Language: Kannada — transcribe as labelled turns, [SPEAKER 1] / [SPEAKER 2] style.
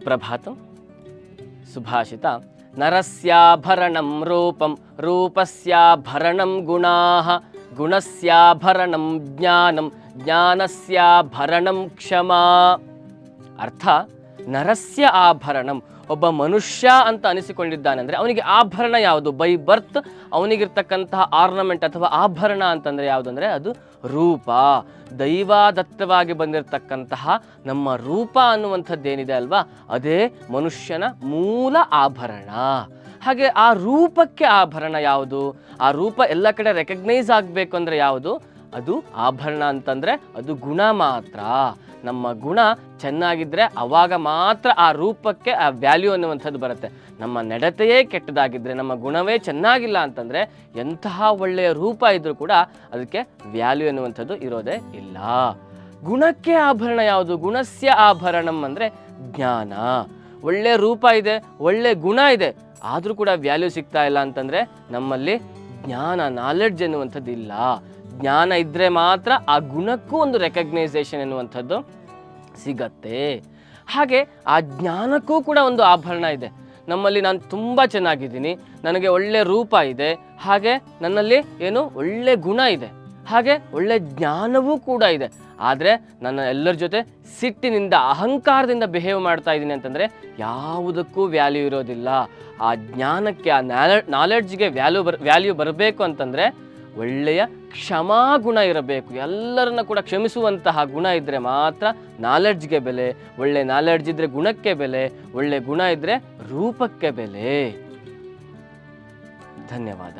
[SPEAKER 1] ಸುಪ್ರಭಾತಂ. ಸುಭಾಷಿತ ನರಸ್ಯಾಭರಣಂ ರೂಪಂ ರೂಪಸ್ಯಾಭರಣಂ ಗುಣಾಃ ಗುಣಸ್ಯಾಭರಣಂ ಜ್ಞಾನಂ ಜ್ಞಾನಸ್ಯಾಭರಣಂ ಕ್ಷಮಾ. ಅರ್ಥ, ನರಸ್ಯ ಆಭರಣಂ, ಒಬ್ಬ ಮನುಷ್ಯ ಅಂತ ಅನಿಸಿಕೊಂಡಿದ್ದಾನೆಂದರೆ ಅವನಿಗೆ ಆಭರಣ ಯಾವುದು? ಬೈ ಬರ್ತ್ ಅವನಿಗಿರ್ತಕ್ಕಂತಹ ಆರ್ನಮೆಂಟ್ ಅಥವಾ ಆಭರಣ ಅಂತಂದರೆ ಯಾವುದಂದರೆ ಅದು ರೂಪ. ದೈವಾದತ್ತವಾಗಿ ಬಂದಿರತಕ್ಕಂತಹ ನಮ್ಮ ರೂಪ ಅನ್ನುವಂಥದ್ದೇನಿದೆ ಅಲ್ವಾ, ಅದೇ ಮನುಷ್ಯನ ಮೂಲ ಆಭರಣ. ಹಾಗೆ ಆ ರೂಪಕ್ಕೆ ಆಭರಣ ಯಾವುದು? ಆ ರೂಪ ಎಲ್ಲ ಕಡೆ ರೆಕಗ್ನೈಸ್ ಆಗಬೇಕು ಅಂದರೆ ಯಾವುದು? ಅದು ಆಭರಣ ಅಂತಂದರೆ ಅದು ಗುಣ ಮಾತ್ರ. ನಮ್ಮ ಗುಣ ಚೆನ್ನಾಗಿದ್ದರೆ ಆವಾಗ ಮಾತ್ರ ಆ ರೂಪಕ್ಕೆ ಆ ವ್ಯಾಲ್ಯೂ ಅನ್ನುವಂಥದ್ದು ಬರುತ್ತೆ. ನಮ್ಮ ನಡತೆಯೇ ಕೆಟ್ಟದಾಗಿದ್ದರೆ, ನಮ್ಮ ಗುಣವೇ ಚೆನ್ನಾಗಿಲ್ಲ ಅಂತಂದರೆ ಎಂತಹ ಒಳ್ಳೆಯ ರೂಪ ಇದ್ದರೂ ಕೂಡ ಅದಕ್ಕೆ ವ್ಯಾಲ್ಯೂ ಅನ್ನುವಂಥದ್ದು ಇರೋದೇ ಇಲ್ಲ. ಗುಣಕ್ಕೆ ಆಭರಣ ಯಾವುದು? ಗುಣಸ್ಯ ಆಭರಣಂ ಅಂದರೆ ಜ್ಞಾನ. ಒಳ್ಳೆ ರೂಪ ಇದೆ, ಒಳ್ಳೆ ಗುಣ ಇದೆ, ಆದರೂ ಕೂಡ ವ್ಯಾಲ್ಯೂ ಸಿಗ್ತಾ ಇಲ್ಲ ಅಂತಂದರೆ ನಮ್ಮಲ್ಲಿ ಜ್ಞಾನ, ನಾಲೆಡ್ಜ್ ಎನ್ನುವಂಥದ್ದು ಇಲ್ಲ. ಜ್ಞಾನ ಇದ್ದರೆ ಮಾತ್ರ ಆ ಗುಣಕ್ಕೂ ಒಂದು ರೆಕಗ್ನೈಸೇಷನ್ ಎನ್ನುವಂಥದ್ದು ಸಿಗತ್ತೆ. ಹಾಗೆ ಆ ಜ್ಞಾನಕ್ಕೂ ಕೂಡ ಒಂದು ಆಭರಣ ಇದೆ. ನಮ್ಮಲ್ಲಿ ನಾನು ತುಂಬ ಚೆನ್ನಾಗಿದ್ದೀನಿ, ನನಗೆ ಒಳ್ಳೆ ರೂಪ ಇದೆ, ಹಾಗೆ ನನ್ನಲ್ಲಿ ಏನು ಒಳ್ಳೆ ಗುಣ ಇದೆ, ಹಾಗೆ ಒಳ್ಳೆ ಜ್ಞಾನವೂ ಕೂಡ ಇದೆ. ಆದರೆ ನನ್ನ ಎಲ್ಲರ ಜೊತೆ ಸಿಟ್ಟಿನಿಂದ ಅಹಂಕಾರದಿಂದ ಬಿಹೇವ್ ಮಾಡ್ತಾ ಇದ್ದೀನಿ ಅಂತಂದರೆ ಯಾವುದಕ್ಕೂ ವ್ಯಾಲ್ಯೂ ಇರೋದಿಲ್ಲ. ಆ ಜ್ಞಾನಕ್ಕೆ, ಆ ನಾಲೆಡ್ಜ್ಗೆ ವ್ಯಾಲ್ಯೂ ಬರಬೇಕು ಅಂತಂದರೆ ಒಳ್ಳೆಯ ಕ್ಷಮಾ ಗುಣ ಇರಬೇಕು. ಎಲ್ಲರನ್ನ ಕೂಡ ಕ್ಷಮಿಸುವಂತಹ ಗುಣ ಇದ್ದರೆ ಮಾತ್ರ ನಾಲೆಡ್ಜ್ಗೆ ಬೆಲೆ. ಒಳ್ಳೆ ನಾಲೆಡ್ಜ್ ಇದ್ದರೆ ಗುಣಕ್ಕೆ ಬೆಲೆ, ಒಳ್ಳೆ ಗುಣ ಇದ್ದರೆ ರೂಪಕ್ಕೆ ಬೆಲೆ. ಧನ್ಯವಾದ.